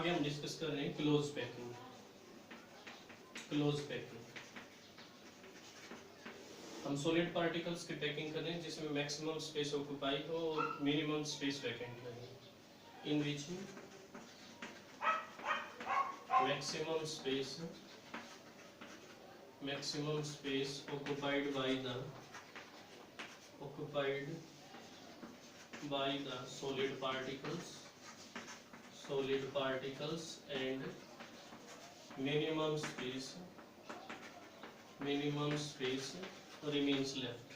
आगे हम डिस्कस कर रहे हैं क्लोज पैकिंग। क्लोज पैकिंग हम सॉलिड पार्टिकल्स की पैकिंग कर रहे हैं जिसमें मैक्सिमम स्पेस ऑक्यूपाई हो और मिनिमम स्पेस वैकेंट रहे, इन विच maximum space occupied by the solid particles and minimum space remains left,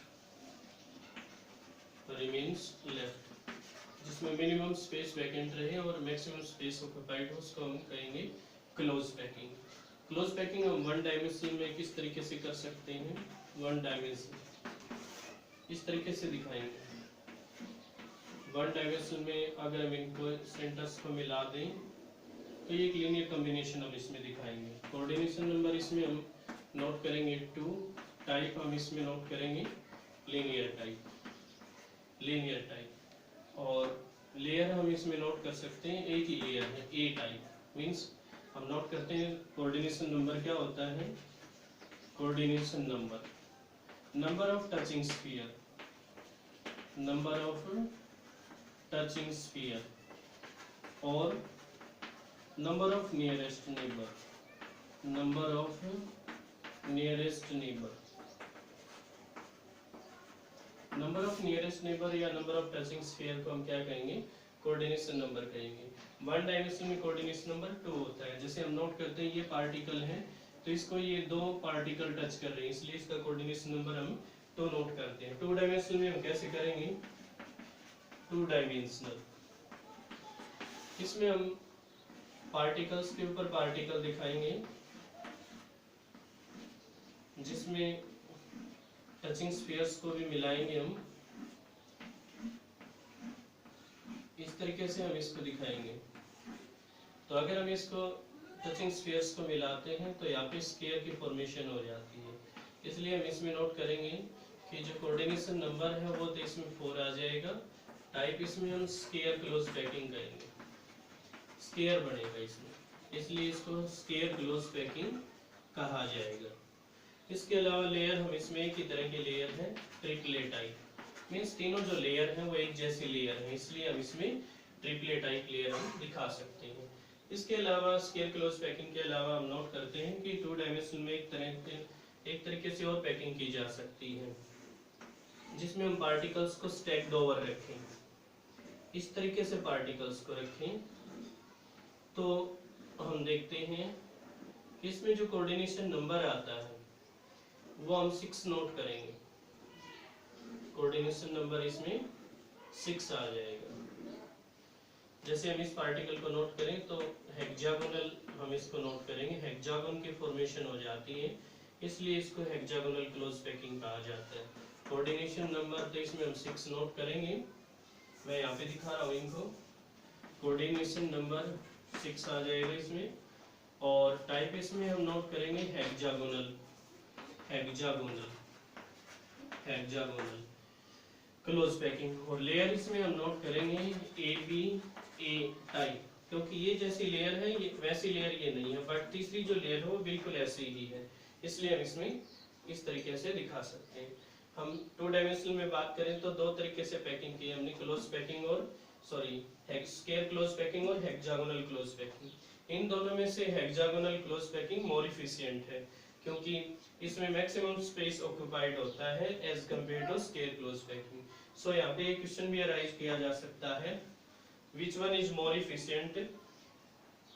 जिसमें मिनिमम स्पेस वैकेंट रहे और मैक्सिमम स्पेस ऑक्यूपाइड हो, उसको हम कहेंगे क्लोज पैकिंग। क्लोज पैकिंग हम वन डायमेंशन में किस तरीके से कर सकते हैं? वन डायमेंशन इस तरीके से दिखाएंगे। वन डायमेंशन में अगर हम इनको सेंटर्स को मिला दें तो ये एक लीनियर कॉम्बिनेशन हम इसमें दिखाएंगे। कोऑर्डिनेशन नंबर इसमें हम नोट करेंगे 2, टाइप हम इसमें नोट करेंगे लीनियर टाइप, और लेयर हम इसमें नोट कर सकते हैं एक ही लेयर है, ए टाइप। मींस हम नोट करते हैं कोऑर्डिनेशन नंबर क्या होता है? Coordination number of touching sphere और नंबर ऑफ नियरेस्ट नेबर या नंबर ऑफ टचिंग स्फीयर को हम क्या कहेंगे? कोऑर्डिनेशन नंबर कहेंगे। वन डायमेंशन में कोऑर्डिनेशन नंबर 2 होता है। जैसे हम नोट करते हैं ये पार्टिकल है तो इसको ये दो पार्टिकल टच कर रहे हैं, इसलिए इसका कोऑर्डिनेशन नंबर हम 2 नोट करते हैं। 2 डायमेंशन में हम कैसे करेंगे? 2 डायमेंशनल, इसमें हम पार्टिकल्स के ऊपर पार्टिकल दिखाएंगे जिसमें टचिंग स्फीयर्स को भी मिलाएंगे हम, इस तरीके से हम इसको दिखाएंगे। तो अगर हम इसको टचिंग स्फीयर्स को मिलाते हैं तो यहाँ पे स्केयर की फॉर्मेशन हो जाती है, इसलिए हम इसमें नोट करेंगे कि जो कोऑर्डिनेशन नंबर है वो तो इसमें 4 आ जाएगा। टाइप इसमें हम स्केयर क्लोज पैकिंग करेंगे, स्केयर बनेगा इसमें, इसलिए इसको स्केयर क्लोज पैकिंग कहा जाएगा। इसके अलावा लेयर हम इसमें एक ही तरह के लेयर है, ट्रिपले टाइप। मीन्स तीनों जो लेयर हैं वो एक जैसी लेयर है, इसलिए हम इसमें ट्रिपले टाइप लेयर हम दिखा सकते हैं। इसके अलावा स्केयर क्लोज पैकिंग के अलावा हम नोट करते हैं कि 2 डायमेंशन में एक तरीके से और पैकिंग की जा सकती है जिसमें हम पार्टिकल्स को स्टैक्ड ओवर रखें, इस तरीके से पार्टिकल्स को रखें। तो हम देखते हैं कि इसमें जो कोऑर्डिनेशन नंबर आता है वो हम 6 नोट करेंगे। कोऑर्डिनेशन नंबर इसमें 6 आ जाएगा। जैसे हम इस पार्टिकल को नोट करें तो हेक्सागोनल हम इसको नोट करेंगे, हेक्सागोन की फॉर्मेशन हो जाती है, इसलिए इसको हेक्सागोनल क्लोज पैकिंग कहा जाता है। कोऑर्डिनेशन नंबर तो इसमें हम 6 नोट करेंगे, मैं यहाँ पे दिखा रहा हूँ इनको। कोऑर्डिनेशन नंबर 6 आ जाएगा इसमें, और टाइप इसमें हम नोट करेंगे हेक्सागोनल क्लोज पैकिंग, और लेयर इसमें हम नोट करेंगे ए टाइप, क्योंकि ये जैसी लेयर है ये वैसी लेयर ये नहीं है, बट तीसरी जो लेयर है वो बिल्कुल ऐसी ही है, इसलिए हम इसमें इस तरीके से दिखा सकते हैं। हम 2 डायमेंशनल में बात करें तो 2 तरीके से पैकिंग की हमने, क्लोज पैकिंग और स्केयर क्लोज पैकिंग और हेक्सागोनल क्लोज पैकिंग। इन दोनों में से hexagonal close packing more efficient है क्योंकि इसमें मैक्सिमम स्पेस ऑक्यूपाइड होता है as compare to square close packing. So यहाँ पे एक क्वेश्चन भी अराइज किया जा सकता है, which one is more efficient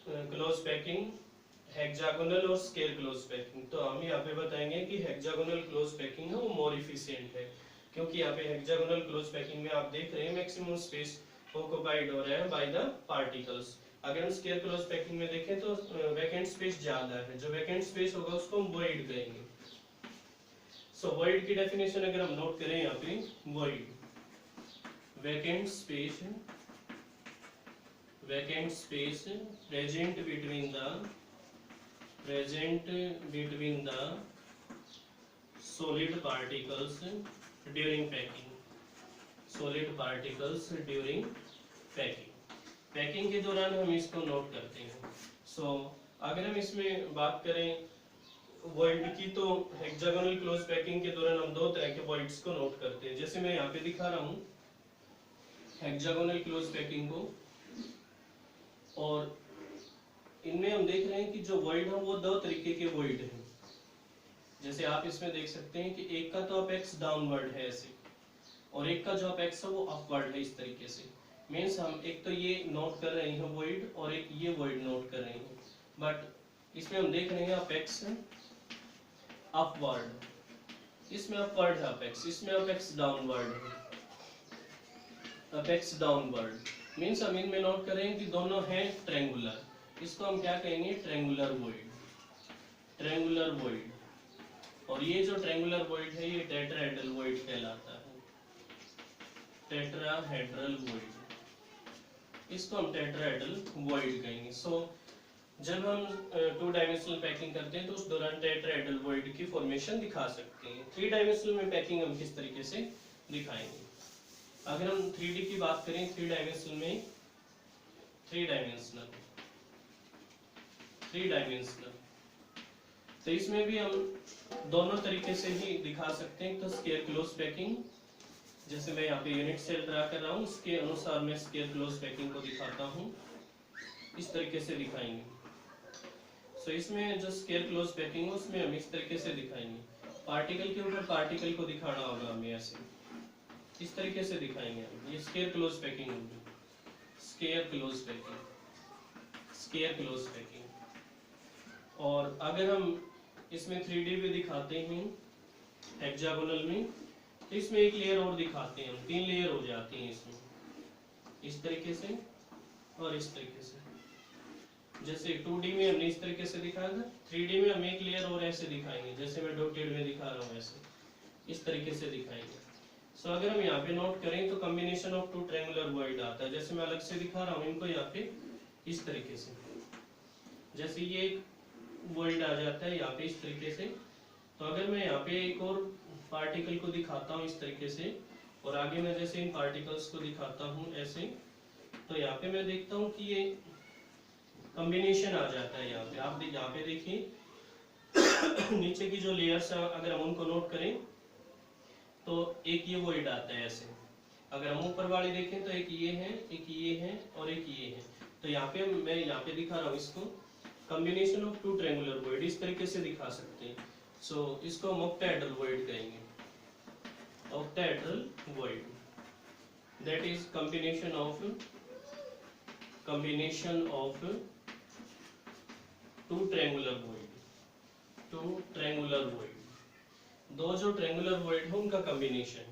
close packing, hexagonal और स्केयर क्लोज पैकिंग? तो हम यहाँ पे बताएंगे कि हेक्सागोनल क्लोज पैकिंग है वो मोर इफिशिएंट है, क्योंकि यहाँ पे हेक्सागोनल क्लोज पैकिंग में आप देख रहे हैं मैक्सिमम स्पेस ऑक्यूपाइड हो रहा है बाय द पार्टिकल्स। अगर हम स्केयर क्लोज पैकिंग में देखें तो वैकेंट स्पेस ज्यादा है, जो वैकेंट स्पेस होगा उसको हम वॉइड कहेंगे। सो वॉइड की डेफिनेशन अगर हम नोट करें यहाँ पे, void vacant space present between the solid particles during packing, packing के दौरान हम इसको नोट करते हैं। सो अगर हम इसमें बात करें वॉइड की, तो हेक्सागोनल क्लोज पैकिंग के दौरान हम दो तरह के वॉइड्स को नोट करते हैं। जैसे मैं यहाँ पे दिखा रहा हूँ हेक्सागोनल क्लोज पैकिंग को, और इनमें हम देख रहे हैं कि जो वॉइड है वो दो तरीके के वॉइड हैं। जैसे आप इसमें देख सकते हैं कि एक का तो अपेक्स डाउनवर्ड है ऐसे, और एक का जो अपेक्स है वो अपवर्ड है इस तरीके से। मीन्स हम एक तो ये नोट कर रहे हैं वॉइड, और एक ये वॉइड नोट कर रहे हैं, बट इसमें हम देख रहे हैं अपेक्स अपवर्ड, इसमें अपवर्ड है अपेक्स, इसमें अपेक्स डाउनवर्ड है, अपेक्स डाउनवर्ड। मीन्स हम इनमें नोट करें कि दोनों हैं ट्रायंगुलर, इसको हम क्या कहेंगे ट्रायंगुलर वॉइड, ट्रायंगुलर वॉइड। और ये जो ट्रायंगुलर वॉइड है ये टेट्राहेड्रल वॉइड कहलाता है, टेट्राहेड्रल वॉइड, इसको हम टेट्राहेड्रल वॉइड कहेंगे। सो जब हम 2 डायमेंशनल पैकिंग करते हैं तो उस दौरान टेट्राहेड्रल वॉइड की फॉर्मेशन दिखा सकते हैं। 3 डायमेंशनल में पैकिंग हम किस तरीके से दिखाएंगे? अगर हम 3D की बात करें, 3 डायमेंशनल में, 3 डायमेंशनल, तो इसमें भी हम दोनों तरीके से ही दिखा सकते हैं। तो स्क्वायर क्लोज पैकिंग, जैसे मैं यहाँ पे यूनिट सेल ड्रा कर रहा हूँ, उसके अनुसार मैं स्क्वायर क्लोज पैकिंग को दिखाता हूँ, इस तरीके से दिखाएंगे। सो इसमें जो स्क्वायर क्लोज पैकिंग है उसमें हम इस तरीके से दिखाएंगे, पार्टिकल के ऊपर पार्टिकल को दिखाना होगा हमें, ऐसे इस तरीके से दिखाएंगे हम। ये स्क्वायर क्लोज पैकिंग होगी, square close packing, square close packing. और अगर हम इसमें 3D भी दिखाते हैं हेक्सागोनल में, तो इसमें एक लेयर और दिखाते हैं हम, 3 लेयर हो जाती हैं इसमें, इस तरीके से और इस तरीके से। जैसे 2D में हमने इस तरीके से दिखाया था, 3D में हम एक लेयर और ऐसे दिखाएंगे, जैसे मैं डॉटेड में दिखा रहा हूँ ऐसे, इस तरीके से दिखाएंगे। सो अगर हम यहाँ पे नोट करें तो कॉम्बिनेशन ऑफ 2 ट्रायंगुलर वॉइड आता है। जैसे मैं अलग से दिखा रहा हूँ इनको यहाँ पे इस तरीके से, जैसे ये एक वॉइड आ जाता है यहाँ पे इस तरीके से। तो अगर मैं यहाँ पे एक और पार्टिकल को दिखाता हूँ इस तरीके से, और आगे मैं जैसे इन पार्टिकल्स को दिखाता हूँ ऐसे, तो यहाँ पे मैं देखता हूँ कि ये कॉम्बिनेशन आ जाता है यहाँ पे। आप यहाँ पे देखिए नीचे की जो लेयर्स है अगर हम उनको नोट करें तो एक ये वॉइड आता है ऐसे। अगर हम ऊपर वाली देखें तो एक ये है, एक ये है और एक ये है। तो यहाँ पे मैं यहाँ पे दिखा रहा हूँ इसको कॉम्बिनेशन ऑफ 2 ट्रायंगुलर वॉइड, इस तरीके से दिखा सकते हैं। सो इसको हम ऑक्टाहेड्रल वॉइड कहेंगे, octahedral void, that is combination of 2 triangular void, 2 triangular void, दो जो ट्रायंगुलर वॉइड है उनका combination,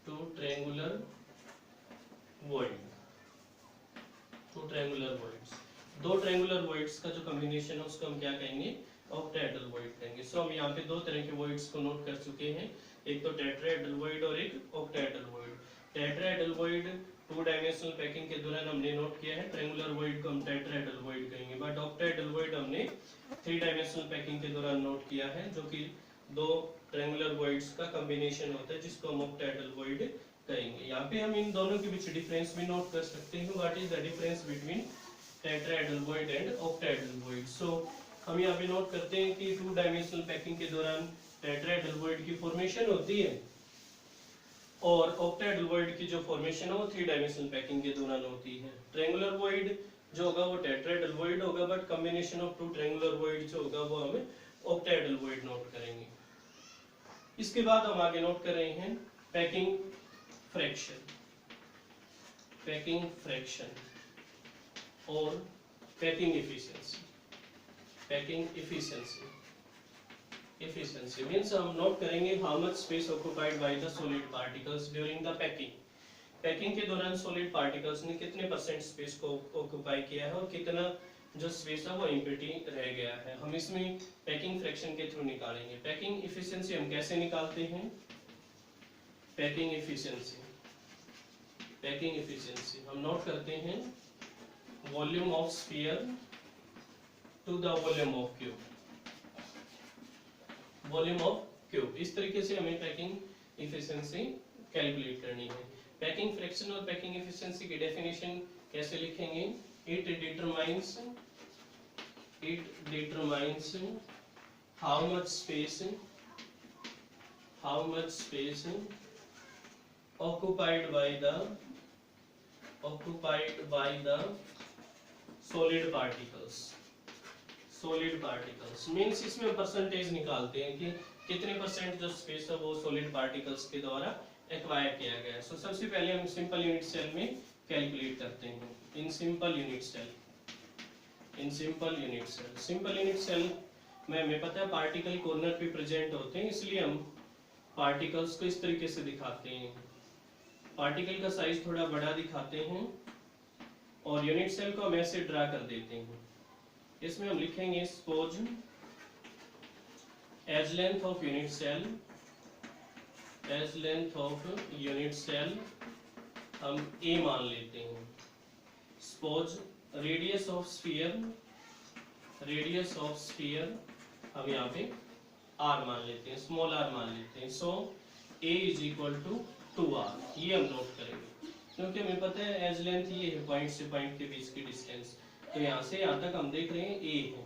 2 triangular void, 2 triangular voids, 2 triangular voids का जो कॉम्बिनेशन है उसको हम क्या कहेंगे ऑक्टाहेड्रल वॉइड कहेंगे। सो हम यहाँ पे 2 तरह के वॉइड्स को नोट कर चुके हैं, एक तो टेट्राहेड्रल वॉइड और एक octahedral void. Tetrahedral void 2 dimensional packing के दौरान हमने नोट किया है, ट्रायंगुलर वॉइड को हम टेट्राहेड्रल वॉइड कहेंगे, बट ऑक्टाहेड्रल वॉइड हमने 3 डायमेंशनल पैकिंग के दौरान नोट किया है, जो कि 2 ट्रायंगुलर वॉइड्स का कॉम्बिनेशन होता है जिसको हम ऑक्टाहेड्रल वॉइड कहेंगे। यहाँ पे हम इन दोनों के बीच डिफरेंस भी नोट कर सकते हैं, what is the difference between tetrahedral void and octahedral void. So हम यहाँ पे नोट करते हैं कि 2 डायमेंशनल पैकिंग के दौरान टेट्राहेड्रल वॉइड की फॉर्मेशन होती है, और ऑक्टाहेड्रल वॉइड की जो फॉर्मेशन है वो 3 डायमेंशनल पैकिंग के दौरान होती है। ट्रायंगुलर वॉइड जो होगा वो टेट्राहेड्रल वॉइड होगा, but combination of 2 triangular void जो होगा वो हमें ऑक्टाहेड्रल वॉइड नोट करेंगे। इसके बाद हम आगे नोट कर रहे हैं पैकिंग फ्रैक्शन, पैकिंग फ्रैक्शन और packing efficiency. Packing efficiency, efficiency means हम नोट करेंगे how much space occupied by the solid particles during the packing. Packing के दौरान सॉलिड पार्टिकल्स ने कितने परसेंट स्पेस को ऑक्युपाई किया है और कितना जो स्पेस है वो एम्प्टी रह गया है, हम इसमें पैकिंग फ्रैक्शन के थ्रू निकालेंगे। पैकिंग एफिशिएंसी हम कैसे निकालते हैं? पैकिंग एफिशिएंसी, पैकिंग एफिशिएंसी हम नोट करते हैं volume of sphere to the volume of cube, volume of cube. इस तरीके से हमें पैकिंग एफिशिएंसी कैलकुलेट करनी है। पैकिंग फ्रैक्शन और पैकिंग एफिशिएंसी की डेफिनेशन कैसे लिखेंगे? It determines how much space occupied by the solid particles means इसमें परसेंटेज निकालते हैं कि कितने परसेंट जो स्पेस है वो सॉलिड पार्टिकल्स के द्वारा एक्वायर किया गया है। सो सबसे पहले हम सिंपल यूनिट सेल में कैलकुलेट करते हैं। इन सिंपल यूनिट सेल में हमें पता है पार्टिकल कॉर्नर पे प्रेजेंट होते हैं, इसलिए हम पार्टिकल्स को इस तरीके से दिखाते हैं। पार्टिकल का साइज थोड़ा बड़ा दिखाते हैं और यूनिट सेल को हम ऐसे ड्रा कर देते हैं। इसमें हम लिखेंगे suppose edge length of unit cell हम a मान लेते हैं। सपोज रेडियस ऑफ स्फीयर हम यहाँ पे r मान लेते हैं, स्मॉल r मान लेते हैं। So a is equal to 2r, ये हम नोट करेंगे क्योंकि हमें पता है एज लेंथ ये है पॉइंट से पॉइंट के बीच की डिस्टेंस। तो यहाँ से यहाँ तक हम देख रहे हैं a है,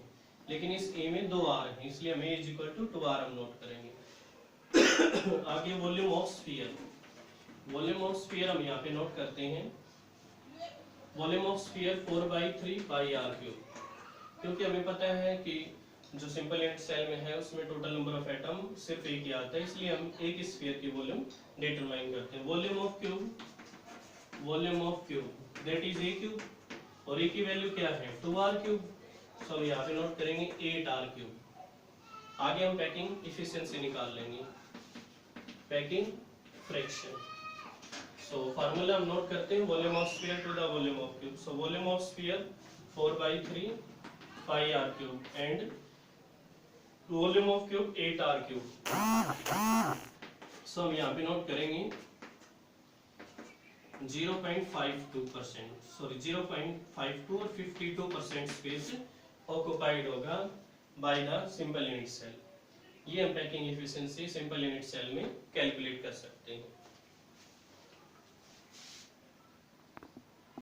लेकिन इस a में 2r है, इसलिए हम a is equal to 2r हम नोट करेंगे। आगे वॉल्यूम ऑफ स्फीयर हम यहाँ पे नोट करते हैं। Volume of sphere 4/3 pi r cube, क्योंकि हमें पता है कि जो सिंपल यूनिट सेल में है उसमें टोटल नंबर ऑफ एटम सिर्फ एक ही आता है, इसलिए हम एक स्फीयर की वॉल्यूम डिटरमाइन करते हैं। Volume of cube that is a cube, और a की वैल्यू क्या है 2r क्यूब। सो यहाँ पे नोट करेंगे 8r क्यूब। आगे हम पैकिंग इफिशिएंसी निकाल लेंगे, पैकिंग फ्रैक्शन। सो फार्मूला हम नोट करते हैं volume of sphere to the volume of cube. So volume of sphere 4/3 pi r cube and volume of cube 8r cube. So हम यहाँ पे नोट करेंगे 0.52%, सॉरी 0.52 और 52% स्पेस ऑक्युपाइड होगा by the simple unit cell. ये हम packing efficiency simple unit cell में calculate कर सकते हैं।